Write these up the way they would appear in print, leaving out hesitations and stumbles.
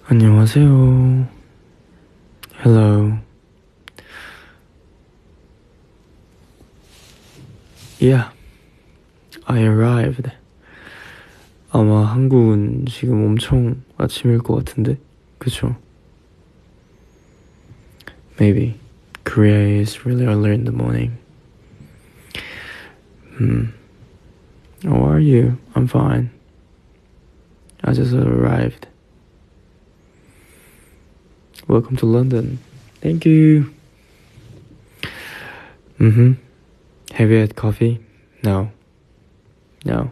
안녕하세요. Hello. Yeah, I arrived. 아마 한국은 지금 엄청 아침일 것 같은데, 그쵸? Maybe. Korea is really early in the morning. How are you? I'm fine. I just arrived. Welcome to London. Thank you. Have you had coffee? No. No.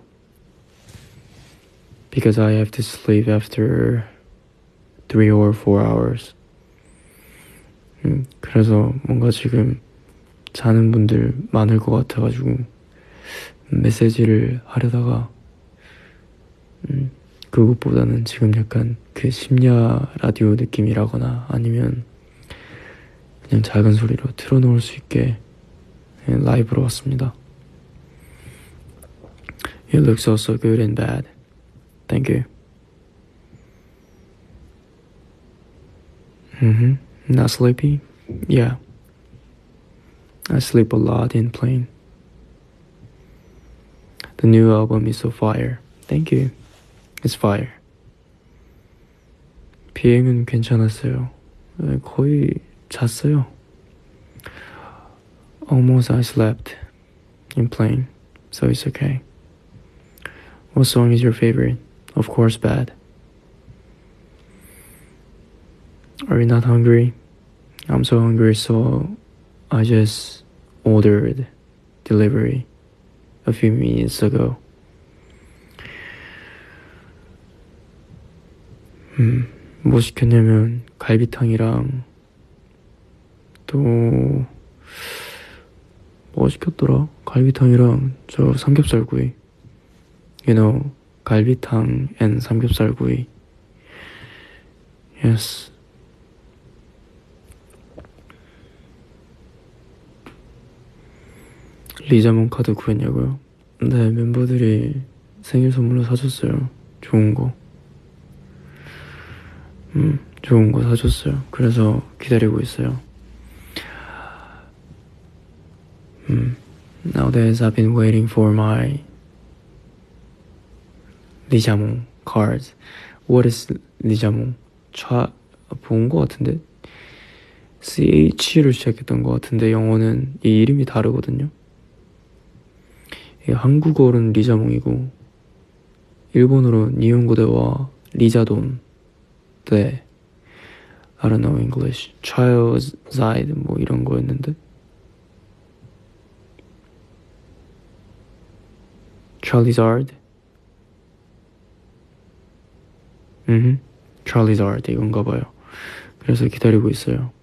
Because I have to sleep after 3 or 4 hours. 그래서 뭔가 지금 자는 분들 많을 것 같아가지고 메시지를 하려다가 그것보다는 지금 약간 그 심야 라디오 느낌이라거나 아니면 그냥 작은 소리로 틀어놓을 수 있게 라이브로 왔습니다. You look so good in bed. Thank you. Not sleepy? Yeah. I sleep a lot in plane. The new album is so fire. Thank you. It's fire. 비행은 괜찮았어요. 거의 잤어요. Almost I slept in plane, so it's okay. What song is your favorite? Of course, Bad. Are you not hungry? I'm so hungry, so I just ordered delivery a few minutes ago. 뭐 시켰냐면 갈비탕이랑 또 뭐 시켰더라? 갈비탕이랑 저 삼겹살구이. You know, 갈비탕 and 삼겹살구이. Yes. 리자몽 카드 구했냐고요? 네, 멤버들이 생일 선물로 사줬어요. 좋은 거. 좋은 거 사줬어요. 그래서 기다리고 있어요. Nowadays I've been waiting for my 리자몽 cards. What is 리자몽? 본 거 같은데? CH로 시작했던 거 같은데 영어는 이 이름이 다르거든요. 한국어로는 리자몽이고 일본어로 니혼고대와 리자돈. 네. I don't know English. Child's side 뭐 이런 거였는데. Charizard. Charizard 이건가 봐요. 그래서 기다리고 있어요.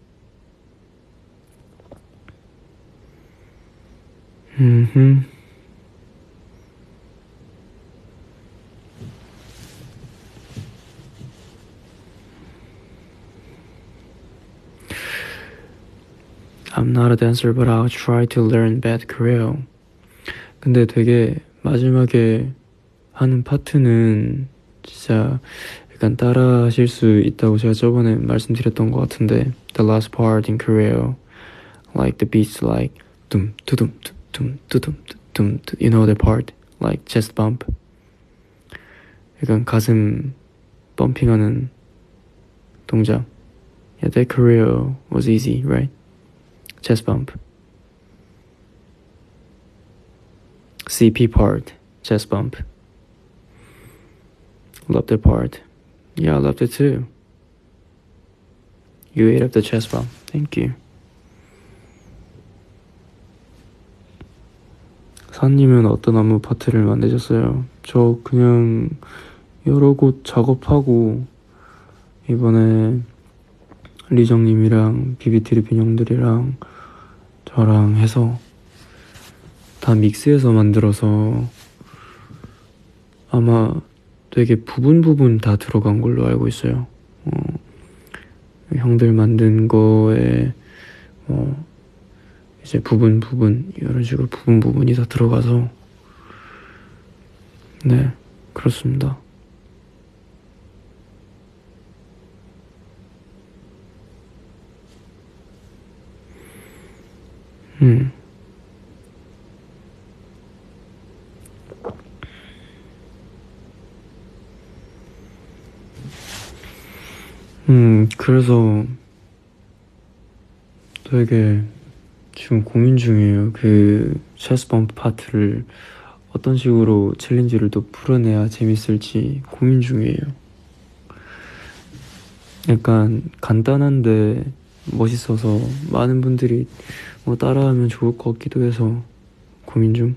I'm not a dancer, but I'll try to learn bad Korean. 근데 되게 마지막에 하는 파트는 진짜 약간 따라 하실 수 있다고 제가 저번에 말씀드렸던 것 같은데 The last part in Korea, like the beats like 둠 두둠 둠 두둠 둠 you know the part? Like chest bump. 약간 가슴 펌핑하는 동작. Yeah, that Korea was easy, right? Chest bump. CP part, chest bump. Love that part. Yeah, I loved it too. You ate up the chest bump. Thank you. 사님은 어떤 안무 파트를 만드셨어요? 저 그냥 여러 곳 작업하고 이번에 리정님이랑 비비트리핀 형들이랑 저랑 해서 다 믹스해서 만들어서 아마 되게 부분 다 들어간 걸로 알고 있어요. 형들 만든 거에 이제 부분 이런 식으로 부분이 다 들어가서 네, 그렇습니다. 음, 그래서 되게 지금 고민 중이에요. 그 체스 범프 파트를 어떤 식으로 챌린지를 또 풀어내야 재밌을지 고민 중이에요. 약간 간단한데 멋있어서 많은 분들이 뭐 따라하면 좋을 것 같기도 해서 고민 중.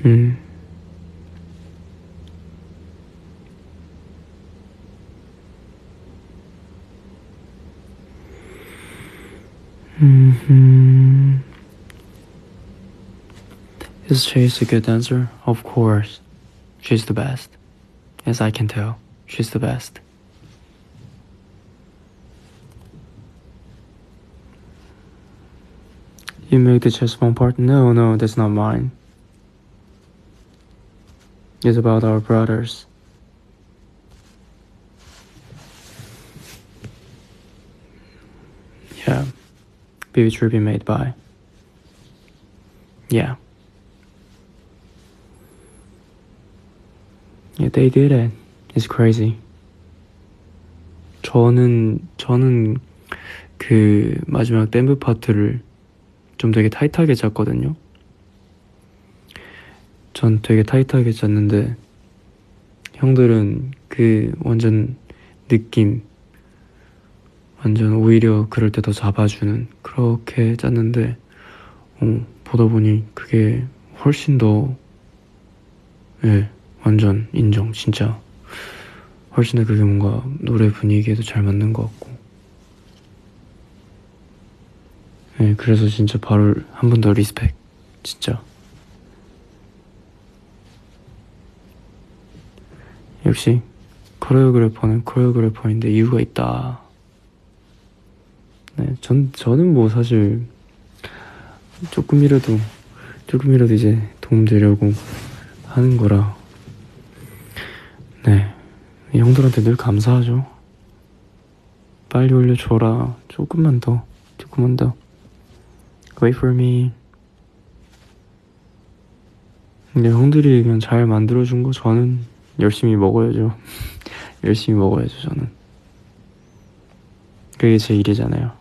음, 음, 음. Is Chase a good dancer? Of course. She's the best. As I can tell, she's the best. You make the chess bomb part? No, no, that's not mine. It's about our brothers. Yeah. Baby Tribute made by. Yeah. Yeah, they did it. It's crazy. 저는 그 마지막 댐브 파트를 좀 되게 타이트하게 짰거든요. 전 되게 타이트하게 짰는데 형들은 그 완전 느낌 완전 오히려 그럴 때 더 잡아주는 그렇게 짰는데 보다 보니 그게 훨씬 더 예, 완전 인정 진짜 훨씬 더 그게 뭔가 노래 분위기에도 잘 맞는 것 같고 예, 그래서 진짜 바로 한 번 더 리스펙 진짜 역시 코레오그래퍼는 코레오그래퍼인데 이유가 있다. 네, 저는 뭐 사실 조금이라도 이제 도움 되려고 하는 거라 네, 형들한테 늘 감사하죠. 빨리 올려줘라. 조금만 더. Wait for me. 근데 형들이 그냥 잘 만들어준 거 저는 열심히 먹어야죠. 열심히 먹어야죠, 저는. 그게 제 일이잖아요.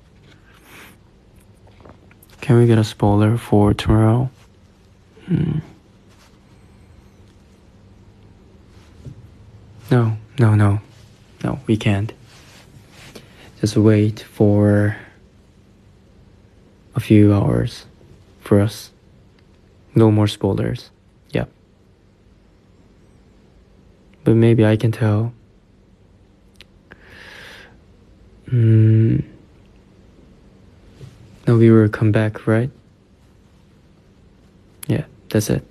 Can we get a spoiler for tomorrow? No, we can't. Just wait for a few hours for us. No more spoilers. Yep. But maybe I can tell. Now we will come back, right? Yeah, that's it.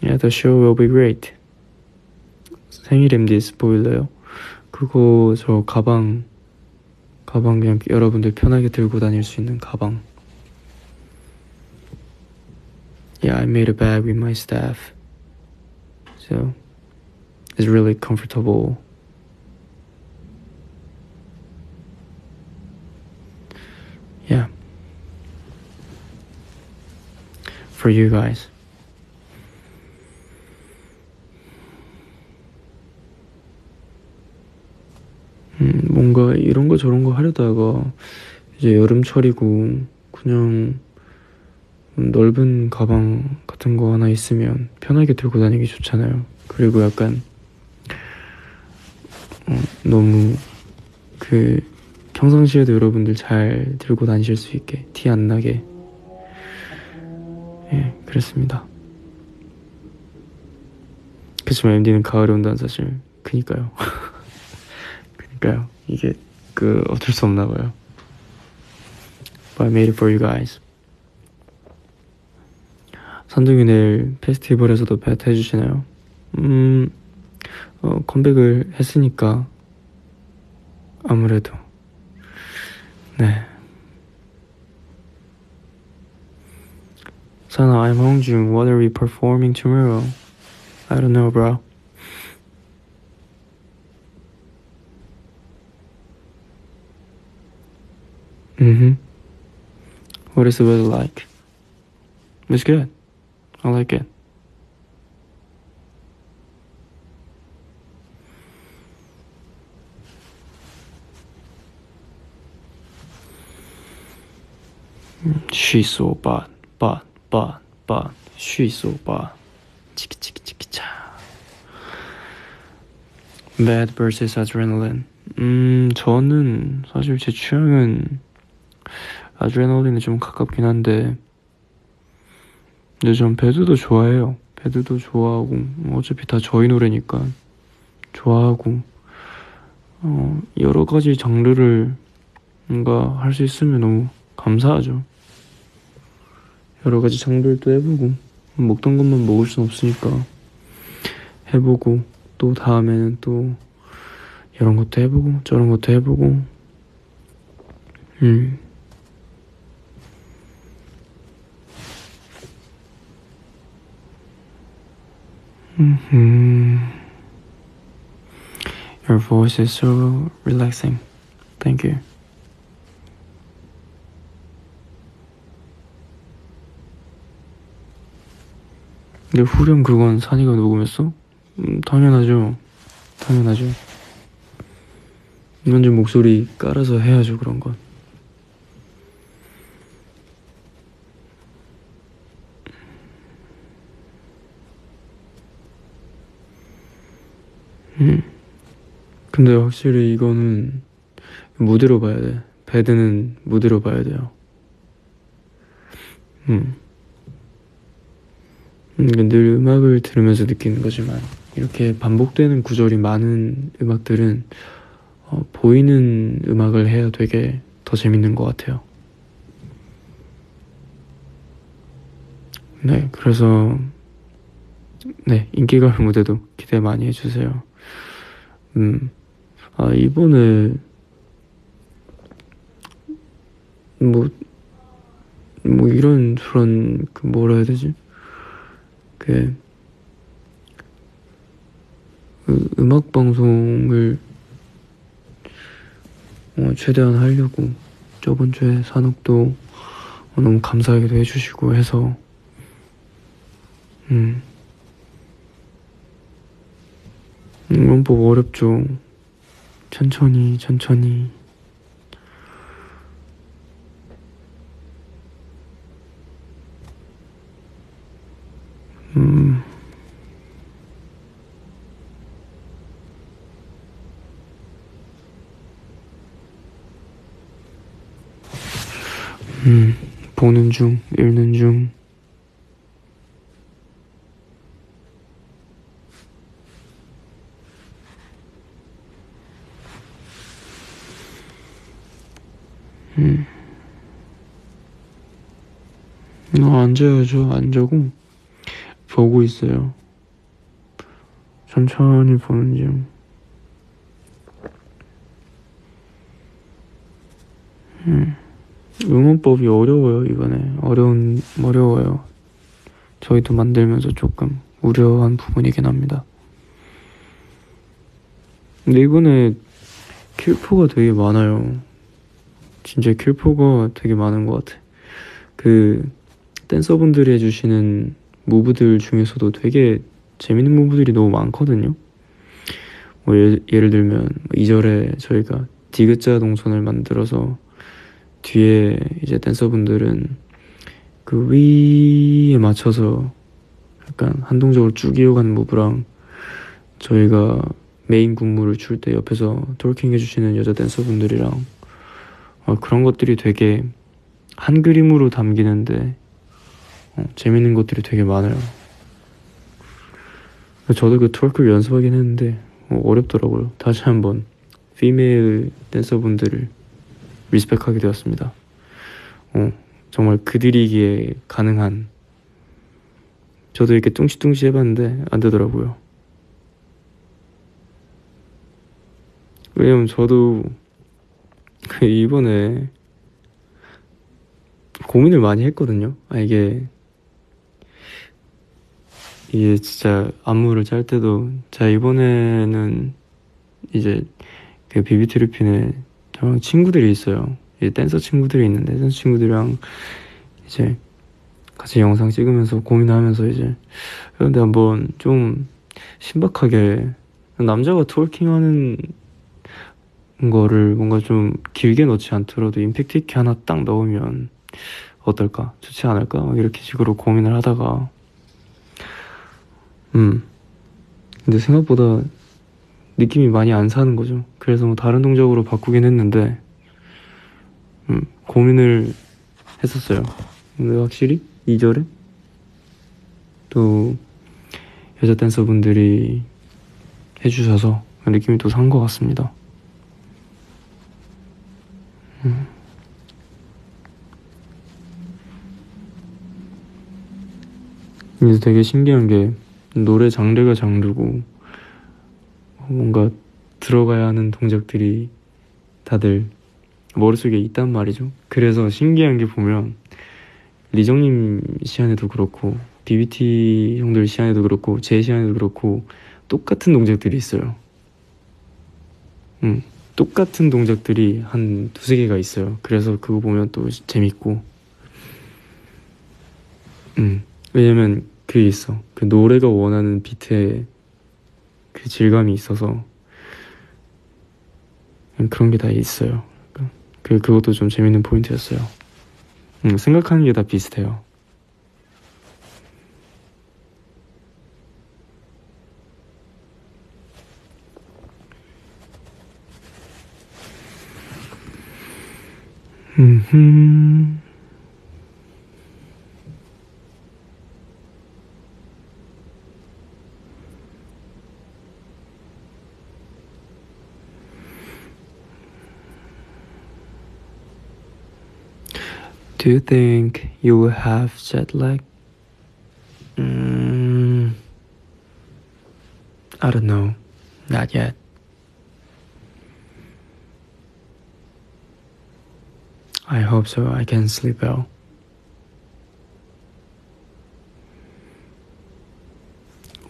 Yeah, the show will be great. 생일 MD 스포일러요. 그거 저 가방 그냥 여러분들 편하게 들고 다닐 수 있는 가방. Yeah, I made a bag with my staff. So it's really comfortable. Yeah. For you guys. 뭔가 이런 거 저런 거 하려다가 이제 여름철이고 그냥 넓은 가방 같은 거 하나 있으면 편하게 들고 다니기 좋잖아요. 그리고 약간 너무 그 평상시에도 여러분들 잘 들고 다니실 수 있게 티 안 나게 예, 그랬습니다. 그치만 MD는 가을에 온다는 사실 그니까요. 그니까요. 이게 어쩔 수 없나 봐요. But I made it for you guys. 산둥이 내일 페스티벌에서도 배트 해주시나요? 컴백을 했으니까 아무래도 네. Sana, I'm Hongjun. What are we performing tomorrow? I don't know, bro. What is the weather like? It's good. I like it. She's so bad. She's so bad. 치키치키치키차. Bad versus adrenaline. 저는 사실 제 취향은 아드레날린에 좀 가깝긴 한데, 근데 전 배드도 좋아해요. 배드도 좋아하고, 어차피 다 저희 노래니까 좋아하고, 여러 가지 장르를 뭔가 할 수 있으면 너무 감사하죠. 여러 가지 장르도 해보고, 먹던 것만 먹을 순 없으니까 해보고, 또 다음에는 또 이런 것도 해보고 저런 것도 해보고. Your voice is so relaxing. Thank you. 근데 후렴 그건 산이가 녹음했어? 당연하죠. 완전 목소리 깔아서 해야죠, 그런 건. 근데 확실히 이거는 무대로 봐야 돼. 배드는 무대로 봐야 돼요. 늘 음악을 들으면서 느끼는 거지만, 이렇게 반복되는 구절이 많은 음악들은 보이는 음악을 해야 되게 더 재밌는 것 같아요. 네, 그래서 네, 인기가요 무대도 기대 많이 해주세요. 이번에 뭐 이런 저런 뭐라 해야 되지? 음악 방송을 최대한 하려고, 저번 주에 산옥도 너무 감사하게도 해주시고 해서 음원법 어렵죠. 천천히 보는 중, 읽는 중. 앉아야죠. 안 자고 보고 있어요. 천천히 보는 중. 응원법이 어려워요. 이번에 어려워요. 저희도 만들면서 조금 우려한 부분이긴 합니다. 근데 이번에 킬포가 되게 많아요. 진짜 킬포가 되게 많은 것 같아. 댄서분들이 해주시는 무브들 중에서도 되게 재밌는 무브들이 너무 많거든요. 예를 들면 2절에 저희가 디귿자 동선을 만들어서 뒤에 이제 댄서분들은 그 위에 맞춰서 약간 한동적으로 쭉 이어가는 무브랑, 저희가 메인 군무를 출 때 옆에서 톨킹 해주시는 여자 댄서분들이랑 그런 것들이 되게 한 그림으로 담기는데 재밌는 것들이 되게 많아요. 저도 그 트월크를 연습하긴 했는데 어렵더라고요. 다시 한번 피메일 댄서분들을 리스펙하게 되었습니다. 정말 그들이기에 가능한, 저도 이렇게 뚱시뚱시 해봤는데 안 되더라고요. 왜냐면 저도 이번에 고민을 많이 했거든요. 이게 진짜 안무를 짤 때도, 자, 이번에는 이제 그 비비트리핀에 저랑 친구들이 있어요. 이제 댄서 친구들이 있는데, 댄서 친구들이랑 이제 같이 영상 찍으면서 고민하면서 이제, 그런데 한번 좀 신박하게 남자가 트월킹하는 거를 뭔가 좀 길게 넣지 않더라도 임팩트 있게 하나 딱 넣으면 어떨까? 좋지 않을까? 막 이렇게 식으로 고민을 하다가, 근데 생각보다 느낌이 많이 안 사는 거죠. 그래서 뭐 다른 동작으로 바꾸긴 했는데, 고민을 했었어요. 근데 확실히 2절에 또 여자 댄서분들이 해주셔서 느낌이 또 산 것 같습니다. 그래서 되게 신기한 게 노래 장르가 장르고 뭔가 들어가야 하는 동작들이 다들 머릿속에 있단 말이죠. 그래서 신기한 게 보면 리정님 시안에도 그렇고 BBT 형들 시안에도 그렇고 제 시안에도 그렇고 똑같은 동작들이 있어요. 똑같은 동작들이 한 두세 개가 있어요. 그래서 그거 보면 또 재밌고, 왜냐면 그게 있어. 그 노래가 원하는 비트에 그 질감이 있어서 그런 게 다 있어요. 그것도 좀 재밌는 포인트였어요. 생각하는 게 다 비슷해요. Do you think you will have jet lag? I don't know. Not yet. I hope so. I can sleep well.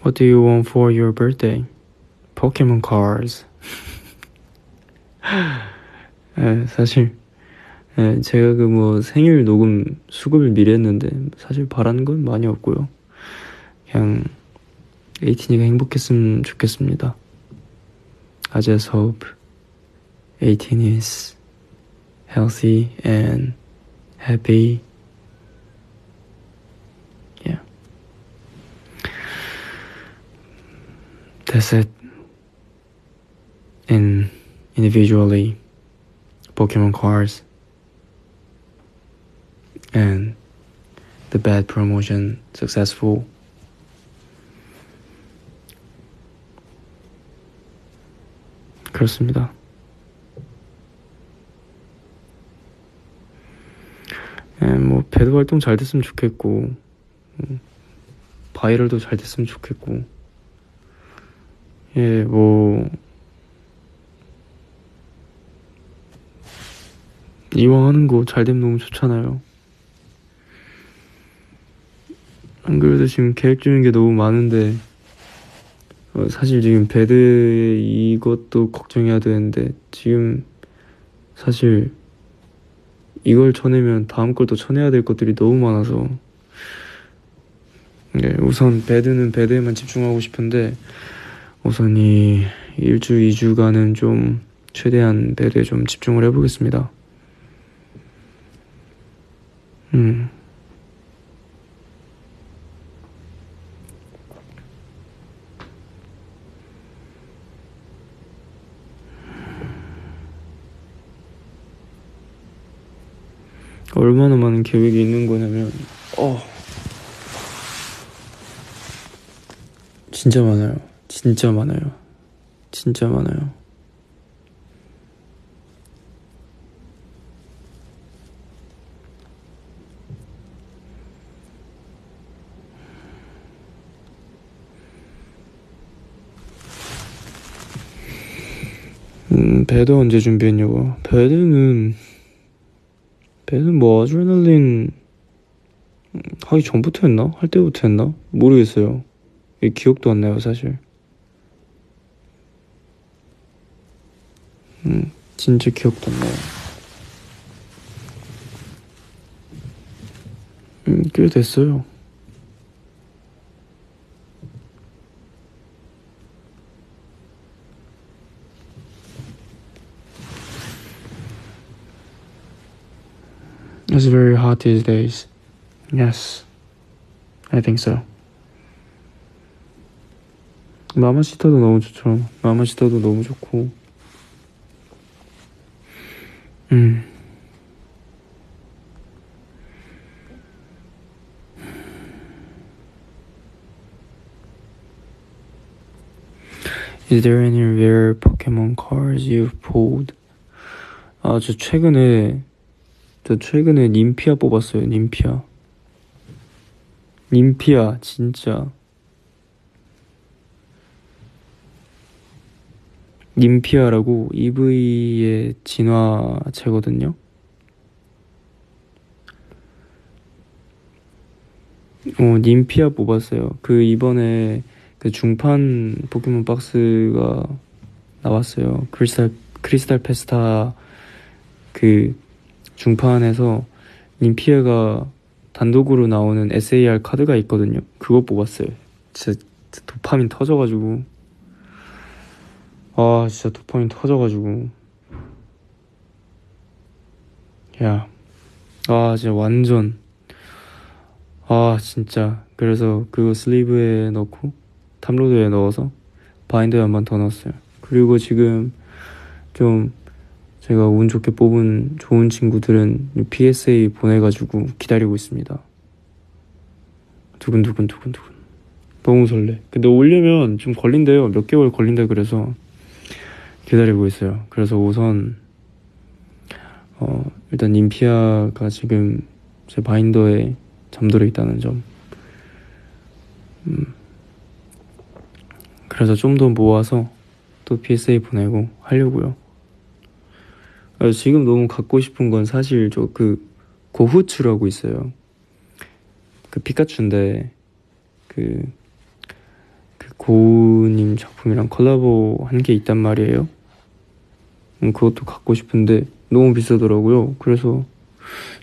What do you want for your birthday? Pokemon cards. 사실 제가 그 뭐 생일 녹음 수급을 미리 했는데 사실 바라는 건 많이 없고요. 그냥 에이틴이가 행복했으면 좋겠습니다. I just hope 18 is healthy and happy. Yeah. That's it. And individually, Pokemon cards and the bad promotion successful. 그렇습니다. 뭐 배드 활동 잘 됐으면 좋겠고, 바이럴도 잘 됐으면 좋겠고, 뭐 이왕 하는 거 잘 되면 너무 좋잖아요. 안 그래도 지금 계획 중인 게 너무 많은데, 사실 지금 배드 이것도 걱정해야 되는데, 지금 사실 이걸 쳐내면 다음 걸 또 쳐내야 될 것들이 너무 많아서, 우선 배드는 배드에만 집중하고 싶은데, 우선 이 1주, 2주간은 좀 최대한 배드에 좀 집중을 해보겠습니다. 얼마나 많은 계획이 있는 거냐면, 진짜 많아요. 진짜 많아요. 진짜 많아요. 배드 언제 준비했냐고. 배드는 뭐 아드레날린 하기 전부터 했나? 할 때부터 했나? 모르겠어요. 기억도 안 나요, 사실. 진짜 기억도 안 나요. 꽤 됐어요. It's very hot these days. Yes, I think so. 마마시타도 너무 좋죠. 마마시타도 너무 좋고. Is there any rare Pokemon cards you've pulled? 아, 저 최근에 님피아 뽑았어요. 님피아 진짜. 님피아라고 EV의 진화체거든요. 님피아 뽑았어요. 그 이번에 그 중판 포켓몬 박스가 나왔어요. 크리스탈 페스타 그 중판에서 님피아가 단독으로 나오는 SAR 카드가 있거든요. 그거 뽑았어요. 진짜 도파민 터져가지고. 아, 진짜 도파민 터져가지고. 야, 아, 진짜 완전. 아, 진짜. 그래서 그거 슬리브에 넣고 탑로드에 넣어서 바인더에 한 번 더 넣었어요. 그리고 지금 좀 제가 운 좋게 뽑은 좋은 친구들은 PSA 보내가지고 기다리고 있습니다. 두근두근. 너무 설레. 근데 오려면 좀 걸린대요. 몇 개월 걸린다 그래서 기다리고 있어요. 그래서 우선 일단 님피아가 지금 제 바인더에 잠들어 있다는 점. 그래서 좀 더 모아서 또 PSA 보내고 하려고요. 지금 너무 갖고 싶은 건 사실 저 그 고후츠라고 있어요. 그 피카츄인데 그 고우님 작품이랑 콜라보 한 게 있단 말이에요. 그것도 갖고 싶은데 너무 비싸더라고요. 그래서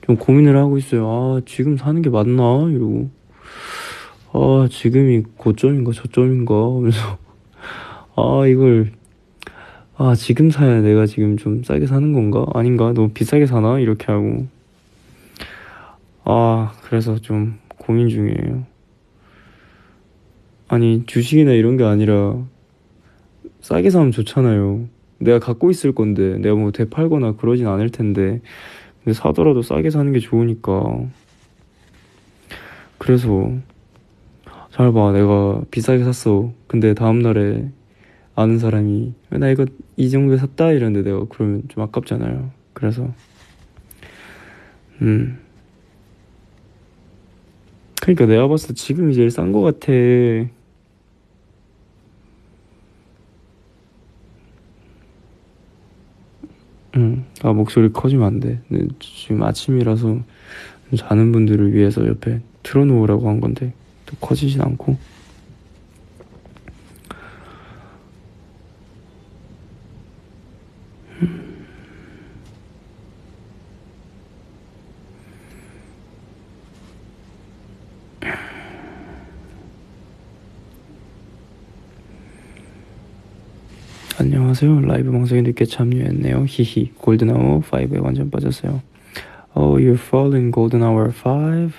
좀 고민을 하고 있어요. 아, 지금 사는 게 맞나? 이러고. 아, 지금이 고점인가 저점인가 하면서 이걸 지금 사야 내가 지금 좀 싸게 사는 건가? 아닌가? 너무 비싸게 사나? 이렇게 하고. 그래서 좀 고민 중이에요. 아니, 주식이나 이런 게 아니라 싸게 사면 좋잖아요. 내가 갖고 있을 건데 내가 뭐 되팔거나 그러진 않을 텐데, 근데 사더라도 싸게 사는 게 좋으니까. 그래서 잘 봐, 내가 비싸게 샀어. 근데 다음날에 아는 사람이 나 이거 이 정도에 샀다 이러는데 내가 그러면 좀 아깝잖아요. 그래서 그러니까 내가 봤을 때 지금이 제일 싼 거 같아. 목소리 커지면 안 돼. 근데 지금 아침이라서 자는 분들을 위해서 옆에 틀어놓으라고 한 건데 또 커지진 않고. 안녕하세요. 라이브 방송에 늦게 참여했네요. 히히. 골든아워 5에 완전 빠졌어요. You're following 골든아워 5?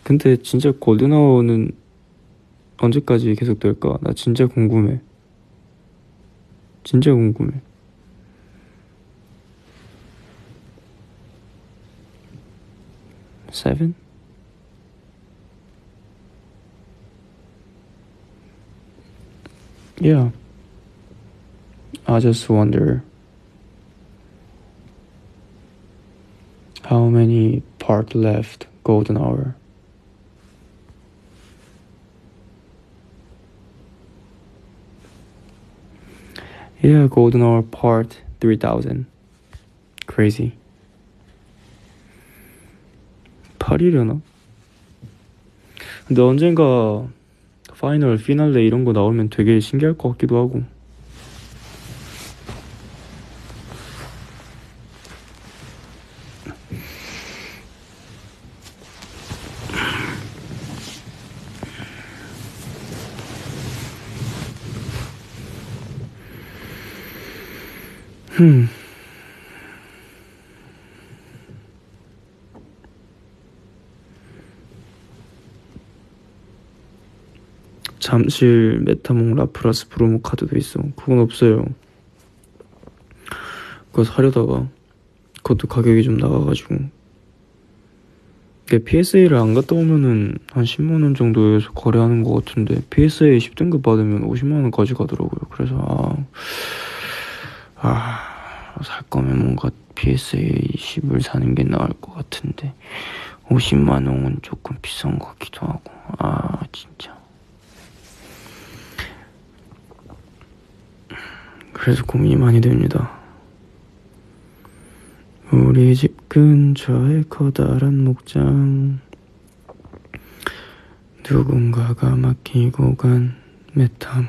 근데 진짜 골든아워는 언제까지 계속 될까? 나 진짜 궁금해. 진짜 궁금해. 7? Yeah. I just wonder how many part left golden hour. Yeah, golden hour part 3000. Crazy. 8이려나? 근데 언젠가 파이널, 피날레 이런 거 나오면 되게 신기할 것 같기도 하고. 잠실 메타몽 라프라스 브로모 카드도 있어. 그건 없어요. 그거 사려다가 그것도 가격이 좀 나가가지고. 이게 PSA를 안 갔다 오면은 한 10만원 정도에서 거래하는 것 같은데 PSA 10등급 받으면 50만원까지 가더라고요. 그래서 살 거면 뭔가 PSA 10을 사는 게 나을 것 같은데 50만원은 조금 비싼 것 같기도 하고. 진짜. 그래서 고민이 많이 됩니다. 우리 집 근처에 커다란 목장, 누군가가 맡기고 간 메타몽.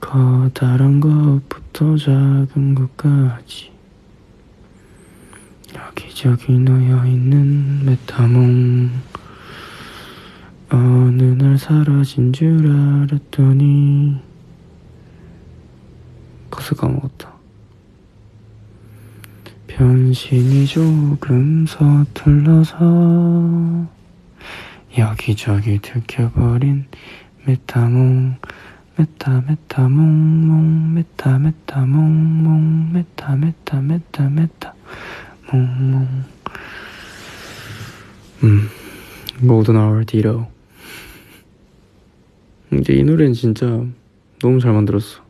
커다란 것부터 작은 것까지 여기저기 놓여있는 메타몽. 어느 날 사라진 줄 알았더니 가사 까먹었다. 변신이 조금 서툴러서 여기저기 들켜버린 메타몽. 메타몽 메타몽 메타몽. Golden Hour Ditto. 이제 이 노래는 진짜 너무 잘 만들었어.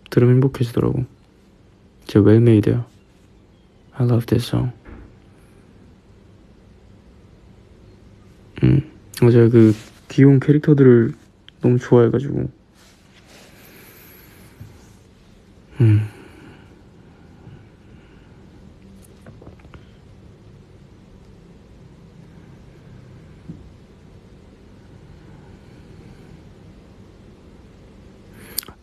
들으면 행복해지더라고. 진짜 well made야. I love this song. 제가 그 귀여운 캐릭터들을 너무 좋아해가지고.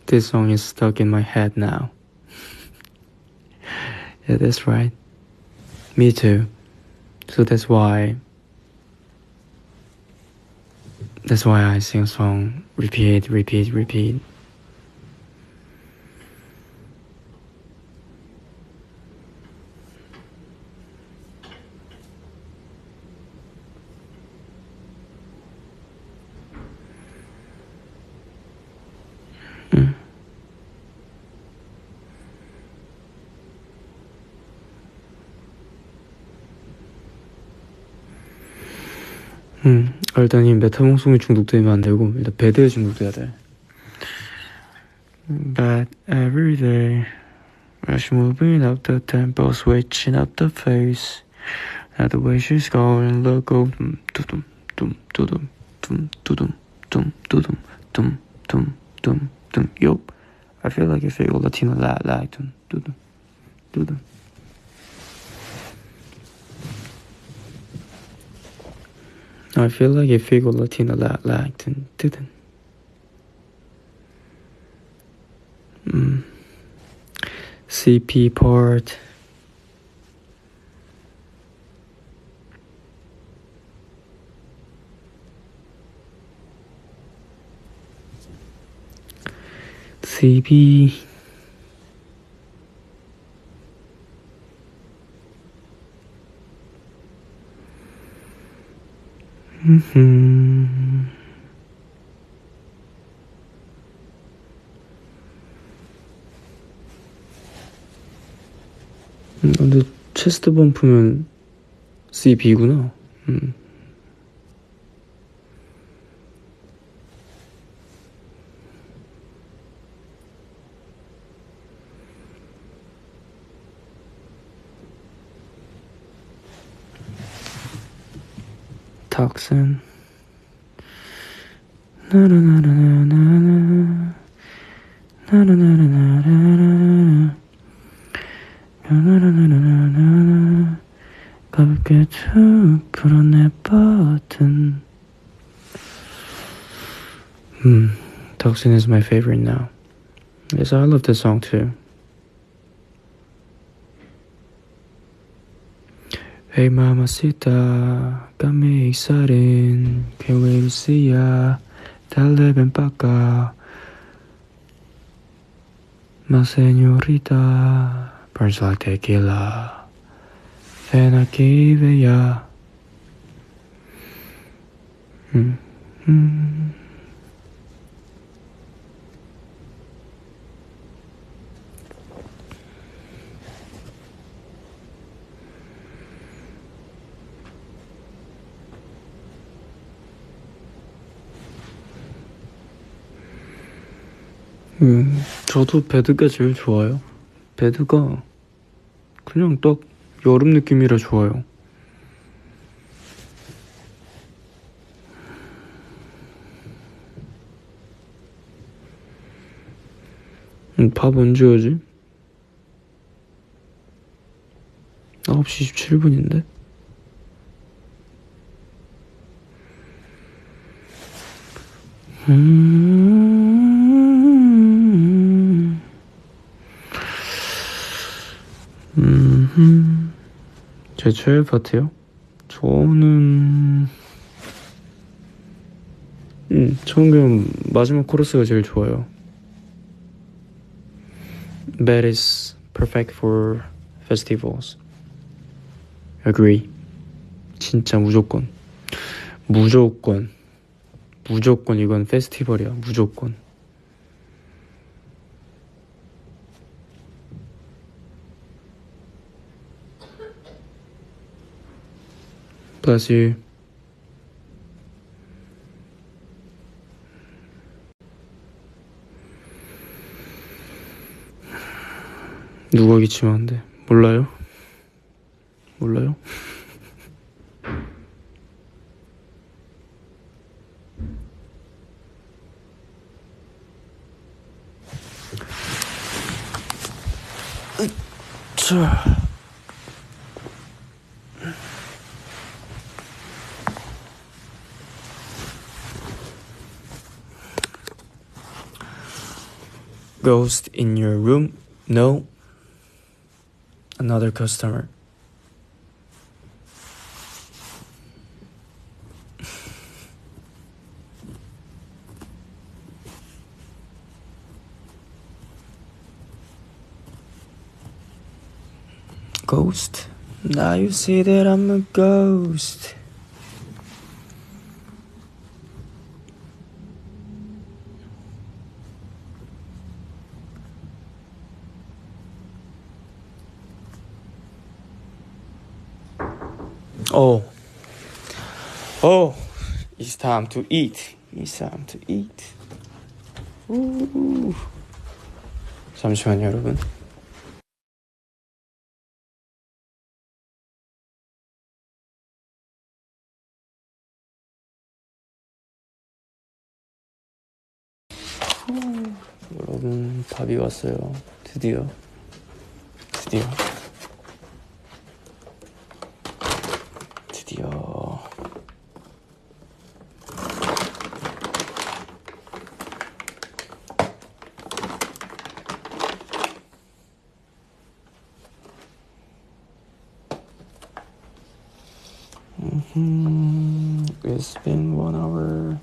This song is stuck in my head now. Yeah, that's right. Me too. So that's why I sing a song, repeat. 일단 이 메타몽송에 중독되면 안 되고 일단 배드에 중독돼야 돼. But every day, rush moving up the tempo, switching up the pace. Now the way she's going, look, go, dum dum dum dum dum dum dum dum dum dum dum. Yup, I feel like a fake Latino like dum dum dum. I feel like a fake Latino like dum dum. CP part. CP. 근데 체스트 범프면 CB구나. Toxin. 나나나나나나. 나나나나나나나 나나나나나나나 가볍게 툭 풀어내 버튼. Toxin is my favorite now. Yes, I love this song too. Hey mamacita, got me excited. Can't wait to see ya. Dale ven pa' acá. My señorita burns like tequila. Ven aquí, bella. 저도 배드가 제일 좋아요. 배드가 그냥 딱 여름 느낌이라 좋아요. 밥 언제 오지? 9시 27분인데? 제 최애 파트요? 저는 저는 그냥 마지막 코러스가 제일 좋아요. That is perfect for festivals. Agree. 진짜 무조건 이건 페스티벌이야. 무조건. Bless you. 누가 기침하는데? 몰라요? 자. Ghost in your room? No. Another customer. Ghost? Now you see that I'm a ghost. Oh, it's time to eat. Ooh. 잠시만요, 여러분. 여러분, 밥이 왔어요. 드디어. It's been 1 hour.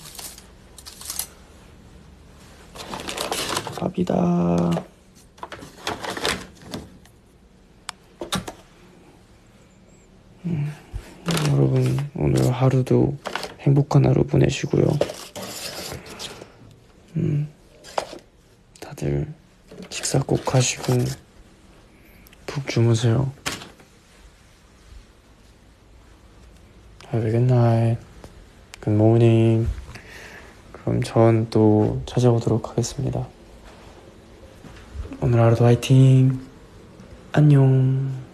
밥이다. 여러분, 오늘 하루도 행복한 하루 보내시고요. 다들 식사 꼭 하시고 푹 주무세요. Have a good night. Good morning. 그럼 전 또 찾아오도록 하겠습니다. 오늘 하루도 화이팅. 안녕.